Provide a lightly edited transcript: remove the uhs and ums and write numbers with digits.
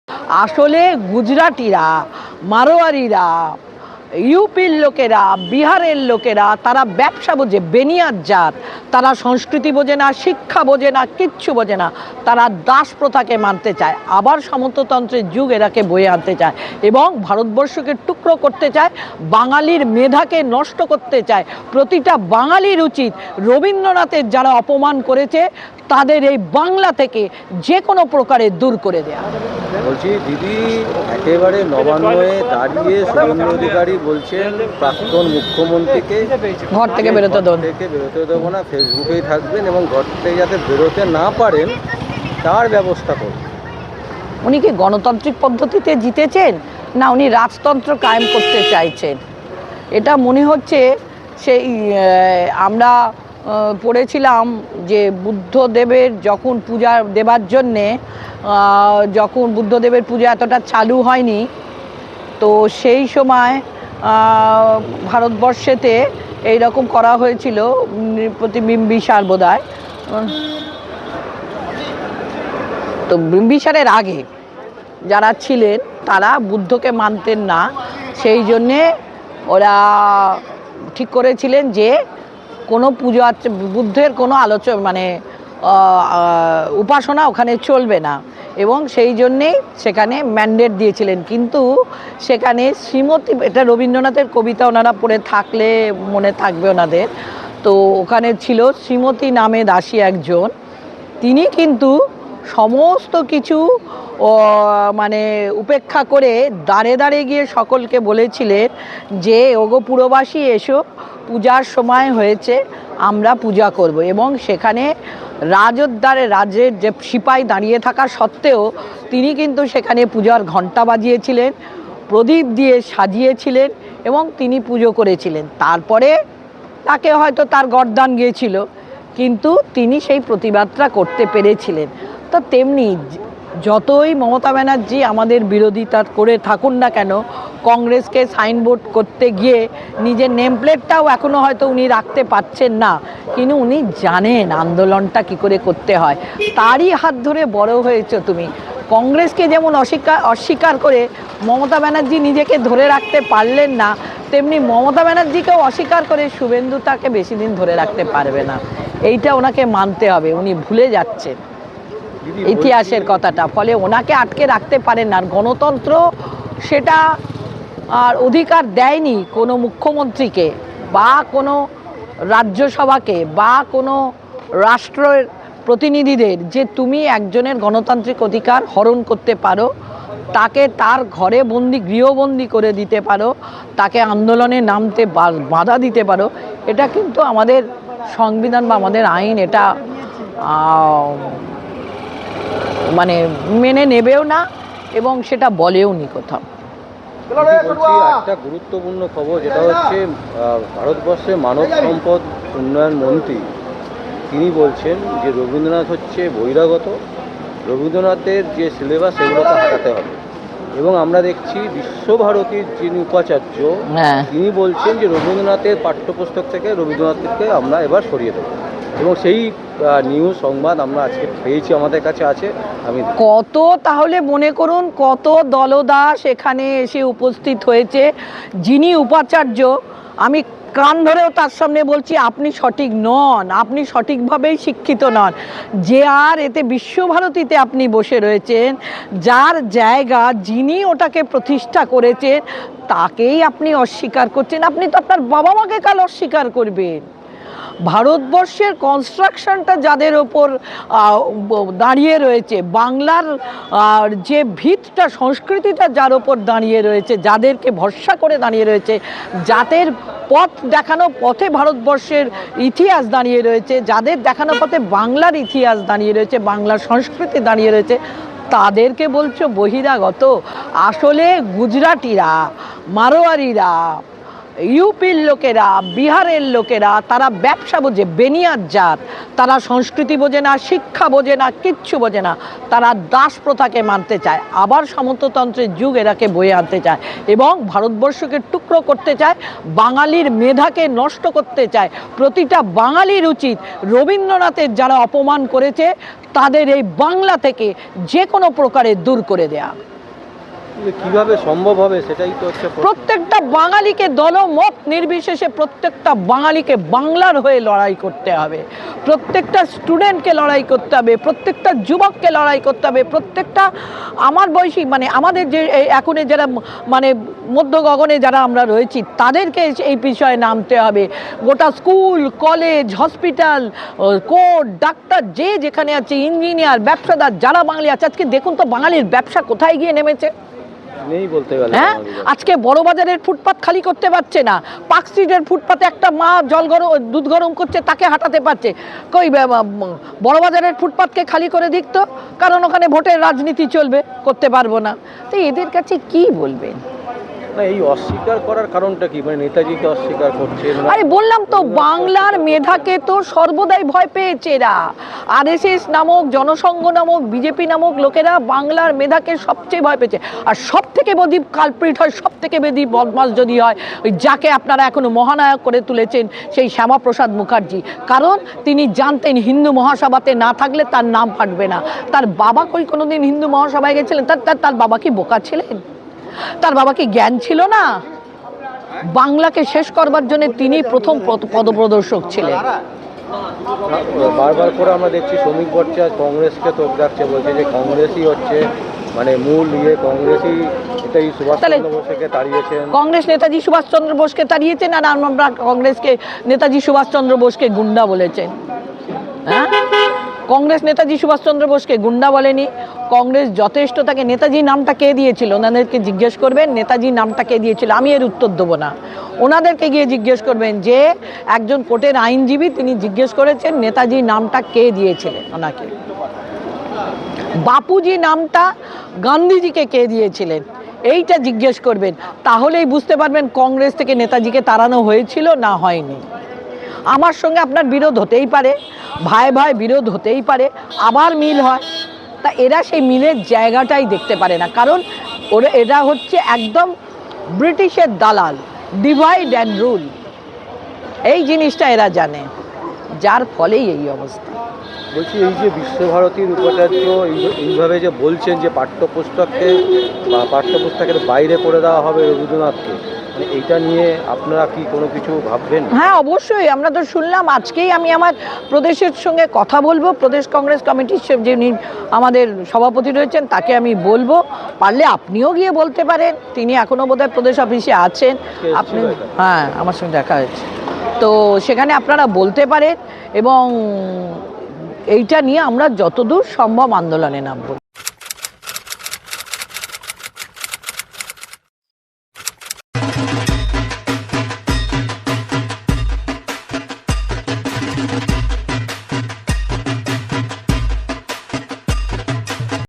আসলে গুজরাটিরা, মারোয়ারিরা, ইউপির লোকেরা, বিহারের লোকেরা তারা ব্যবসা বোঝে, বেনিয়াদ জাত। তারা সংস্কৃতি বোঝে না, শিক্ষা বোঝে না, কিচ্ছু বোঝে না। তারা দাস প্রথাকে মানতে চায়, আবার সামন্ততন্ত্রের যুগ এরাকে বয়ে আনতে চায় এবং ভারতবর্ষকে টুকরো করতে চায়, বাঙালির মেধাকে নষ্ট করতে চায়। প্রতিটা বাঙালির উচিত রবীন্দ্রনাথের যারা অপমান করেছে তাদের এই বাংলা থেকে যে কোনো প্রকারে দূর করে দেয়া। বলছি দিদি, একেবারে নবান্নে দাঁড়িয়ে শুভেন্দু অধিকারী বলছেন প্রাক্তন মুখ্যমন্ত্রীকে ঘর থেকে বেরোতে দেবো না, ফেসবুকেই থাকবেন এবং ঘর থেকে যাতে বেরোতে না পারেন তার ব্যবস্থা করবেন। উনি কি গণতান্ত্রিক পদ্ধতিতে জিতেছেন, না উনি রাজতন্ত্র কায়েম করতে চাইছেন? এটা মনে হচ্ছে সেই আমরা পড়েছিলাম যে বুদ্ধদেবের যখন পূজা দেবার জন্যে, যখন বুদ্ধদেবের পূজা এতটা চালু হয়নি, তো সেই সময় ভারতবর্ষেতে এইরকম করা হয়েছিল বিম্বিসার বোধহয়। তো বিম্বিসারের আগে যারা ছিলেন তারা বুদ্ধকে মানতেন না, সেই জন্যে ওরা ঠিক করেছিলেন যে কোনো পুজো বুদ্ধের কোনো আলোচনা উপাসনা ওখানে চলবে না, এবং সেই জন্যেই সেখানে ম্যান্ডেট দিয়েছিলেন। কিন্তু সেখানে শ্রীমতী, এটা রবীন্দ্রনাথের কবিতা, ওনারা পড়ে থাকলে মনে থাকবে ওনাদের, তো ওখানে ছিল শ্রীমতী নামে দাসী একজন, তিনি কিন্তু সমস্ত কিছু উপেক্ষা করে দাঁড়ে দাঁড়ে গিয়ে সকলকে বলেছিলেন যে ওগো পুরবাসী এসো, পূজার সময় হয়েছে, আমরা পূজা করব। এবং সেখানে রাজোদ্ধারে রাজ্যের যে সিপাই দাঁড়িয়ে থাকা সত্ত্বেও তিনি কিন্তু সেখানে পূজার ঘণ্টা বাজিয়েছিলেন, প্রদীপ দিয়ে সাজিয়েছিলেন এবং তিনি পুজো করেছিলেন। তারপরে তাকে হয়তো তার গর্দান গিয়েছিল, কিন্তু তিনি সেই প্রতিবাদটা করতে পেরেছিলেন। তো তেমনি যতই মমতা ব্যানার্জি আমাদের বিরোধিতা করে থাকুন না কেন, কংগ্রেসকে সাইনবোর্ড করতে গিয়ে নিজের নেমপ্লেটটাও এখনও হয়তো উনি রাখতে পারছেন না, কিন্তু উনি জানেন আন্দোলনটা কী করে করতে হয়। তারই হাত ধরে বড় হয়েছে তুমি। কংগ্রেসকে যেমন অস্বীকার করে মমতা ব্যানার্জি নিজেকে ধরে রাখতে পারলেন না, তেমনি মমতা ব্যানার্জিকেও অস্বীকার করে শুভেন্দু তাকে বেশি দিন ধরে রাখতে পারবে না। এইটা ওনাকে মানতে হবে, উনি ভুলে যাচ্ছেন ইতিহাসের কথাটা, ফলে ওনাকে আটকে রাখতে পারেন না। আর গণতন্ত্র সেটা আর অধিকার দেয়নি কোনো মুখ্যমন্ত্রীকে বা কোনো রাজ্যসভাকে বা কোনো রাষ্ট্রের প্রতিনিধিদের যে তুমি একজনের গণতান্ত্রিক অধিকার হরণ করতে পারো, তাকে তার ঘরে গৃহবন্দী করে দিতে পারো, তাকে আন্দোলনে নামতে বাধা দিতে পারো। এটা কিন্তু আমাদের সংবিধান বা আমাদের আইন এটা মেনে নেবেও না এবং সেটা বলেও নি কোথাও। একটা গুরুত্বপূর্ণ খবর, যেটা হচ্ছে ভারতবর্ষের মানব সম্পদ উন্নয়ন মন্ত্রী তিনি বলছেন যে রবীন্দ্রনাথ হচ্ছে বহিরাগত, রবীন্দ্রনাথের যে সিলেবাস সেগুলোকে হাঁটাতে হবে। এবং আমরা দেখছি বিশ্বভারতীর যিনি উপাচার্য তিনি বলছেন যে রবীন্দ্রনাথের পাঠ্যপুস্তক থেকে রবীন্দ্রনাথকে আমরা এবার সরিয়ে দেবো, এবং সেই নিউজ সংবাদ আমরা আজকে পেয়েছি, আমাদের কাছে আছে। আমি কত তাহলে মনে করুন কত দলদাস এখানে এসে উপস্থিত হয়েছে, যিনি উপাচার্য আমি কান ধরেও তার সামনে বলছি আপনি সঠিক নন, আপনি সঠিকভাবেই শিক্ষিত নন। যে আর এতে বিশ্বভারতীতে আপনি বসে রয়েছেন, যার জায়গা যিনি ওটাকে প্রতিষ্ঠা করেছেন তাকেই আপনি অস্বীকার করছেন। আপনি তো আপনার বাবা মাকে কাল অস্বীকার করবেন। ভারতবর্ষের কনস্ট্রাকশনটা যাদের ওপর দাঁড়িয়ে রয়েছে, বাংলার যে ভিতটা সংস্কৃতিটা যার ওপর দাঁড়িয়ে রয়েছে, যাদেরকে ভরসা করে দাঁড়িয়ে রয়েছে, যাদের পথ দেখানো পথে ভারতবর্ষের ইতিহাস দাঁড়িয়ে রয়েছে, যাদের দেখানো পথে বাংলার ইতিহাস দাঁড়িয়ে রয়েছে, বাংলার সংস্কৃতি দাঁড়িয়ে রয়েছে, তাদেরকে বলছো বহিরাগত? আসলে গুজরাটিরা, মারোয়ারিরা, ইউপির লোকেরা, বিহারের লোকেরা তারা ব্যবসা বোঝে, বেনিয়াদ জাত। তারা সংস্কৃতি বোঝে না, শিক্ষা বোঝে না, কিচ্ছু বোঝে না। তারা দাস প্রথাকে মানতে চায়, আবার সামন্ততন্ত্রের যুগ এরাকে বয়ে আনতে চায় এবং ভারতবর্ষকে টুকরো করতে চায়, বাঙালির মেধাকে নষ্ট করতে চায়। প্রতিটা বাঙালির উচিত রবীন্দ্রনাথের যারা অপমান করেছে তাদের এই বাংলা থেকে যে কোনো প্রকারে দূর করে দেয়া। কিভাবে সম্ভব হবে সেটাই তো হচ্ছে প্রশ্ন। প্রত্যেকটা বাঙালিকে দলমত নির্বিশেষে প্রত্যেকটা বাঙালিকে বাংলার হয়ে লড়াই করতে হবে, প্রত্যেকটা স্টুডেন্টকে লড়াই করতে হবে, প্রত্যেকটা যুবককে লড়াই করতে হবে, প্রত্যেকটা আমার বয়সী মানে আমাদের যে এখনে যারা মানে মধ্য গগনে যারা আমরা রয়েছি তাদেরকে এই বিষয়ে নামতে হবে। গোটা school college hospital court doctor যে যেখানে আছে ইঞ্জিনিয়ার ব্যবসাদার যারা বাঙালি আছে, আজকে দেখুন তো বাঙালির ব্যবসা কোথায় গিয়ে নেমেছে। নেই বলতে গেলে হ্যাঁ, আজকে বড় বাজারের ফুটপাত খালি করতে পারছে না, পার্ক স্ট্রিটের ফুটপাতে একটা মা দুধ গরম করছে তাকে হাঁটাতে পারছে। কই বড় বাজারের ফুটপাতকে খালি করে দিক তো, কারণ ওখানে ভোটের রাজনীতি চলবে, করতে পারবো না। তো এদের কাছে কি বলবেন? না, এই অস্বীকার করার কারণটা কি? মানে নেতাজিকে অস্বীকার করছে? আরে বললাম তো, বাংলার মেধাকে তো সর্বদাই ভয় পেয়েছে এরা। আরএসএস নামক জনসংঘ নামক বিজেপি নামক লোকেরা বাংলার মেধাকে সবচেয়ে ভয় পেয়েছে। আর সব থেকে বেশি কালপ্রিট হয়, সব থেকে বেশি বদমাস যদি হয় ওই যাকে আপনারা এখনো মহানায়ক করে তুলেছেন সেই শ্যামাপ্রসাদ মুখার্জি। কারণ তিনি জানতেন হিন্দু মহাসভাতে না থাকলে তার নাম ফাটবে না। তার বাবা কই কোনোদিন হিন্দু মহাসভায় গেছিলেন? তার বাবা কি বোকা ছিলেন? তার বাবা কি জ্ঞান ছিল না? বাংলাকে শেষ করবার জন্য তিনি প্রথম পদপ্রদর্শক ছিলেন। বারবার করে আমরা দেখছি শ্রমিক ভট্টাচার্য কংগ্রেসকে তোপ রাখছে, বলছে যে কংগ্রেসই হচ্ছে মানে মূল কংগ্রেসই এটাই সুভাষচন্দ্র বোসকে তাড়িয়েছেন। কংগ্রেস নেতাজি সুভাষচন্দ্র বোসকে তাড়িয়েছেন আর আমরা কংগ্রেসকে নেতাজি সুভাষচন্দ্র বোসকে গুন্ডা বলেছেন? হ্যাঁ, কংগ্রেস নেতাজি সুভাষচন্দ্র বোসকে গুন্ডা বলেনি। কংগ্রেস যথেষ্ট তাকে নেতাজি নামটা কে দিয়েছিল ওনাদেরকে জিজ্ঞেস করবেন, নেতাজি নামটা কে দিয়েছিল। আমি এর উত্তর দেবো না, ওনাদেরকে গিয়ে জিজ্ঞেস করবেন। যে একজন কোর্টের আইনজীবী তিনি জিজ্ঞেস করেছেন নেতাজি নামটা কে দিয়েছিলেন ওনাকে। বাপুজি নামটা গান্ধীজিকে কে দিয়েছিলেন এইটা জিজ্ঞেস করবেন, তাহলেই বুঝতে পারবেন কংগ্রেস থেকে নেতাজিকে তাড়ানো হয়েছিল না হয়নি। আমার সঙ্গে আপনার বিরোধ হতেই পারে, ভাই ভাই বিরোধ হতেই পারে, আবার মিল হয়। তা এরা সেই মিলের জায়গাটাই দেখতে পারে না, কারণ এরা হচ্ছে একদম ব্রিটিশের দালাল, ডিভাইড অ্যান্ড রুল, এই জিনিসটা এরা জানে, যার ফলেই এই অবস্থা। বলছি এই যে বিশ্বভারতীর উপাচার্য এইভাবে যে বলছেন যে পাঠ্যপুস্তকের বাইরে করে দেওয়া হবে রবীন্দ্রনাথকে, মানে এইটা নিয়ে আপনারা কি কোনো কিছু ভাববেন? হ্যাঁ অবশ্যই, আমরা তো শুনলাম আজকেই আমি আমার প্রদেশের সঙ্গে কথা বলবো, প্রদেশ কংগ্রেস কমিটির যিনি আমাদের সভাপতি রয়েছেন তাকে আমি বলবো। পারলে আপনিও গিয়ে বলতে পারেন, তিনি এখনও বোধহয় প্রদেশ অফিসে আছেন। আপনি, হ্যাঁ আমার সঙ্গে দেখা হয়েছে, তো সেখানে আপনারা বলতে পারেন এবং এইটা নিয়ে আমরা যতদূর সম্ভব আন্দোলনে নামবো।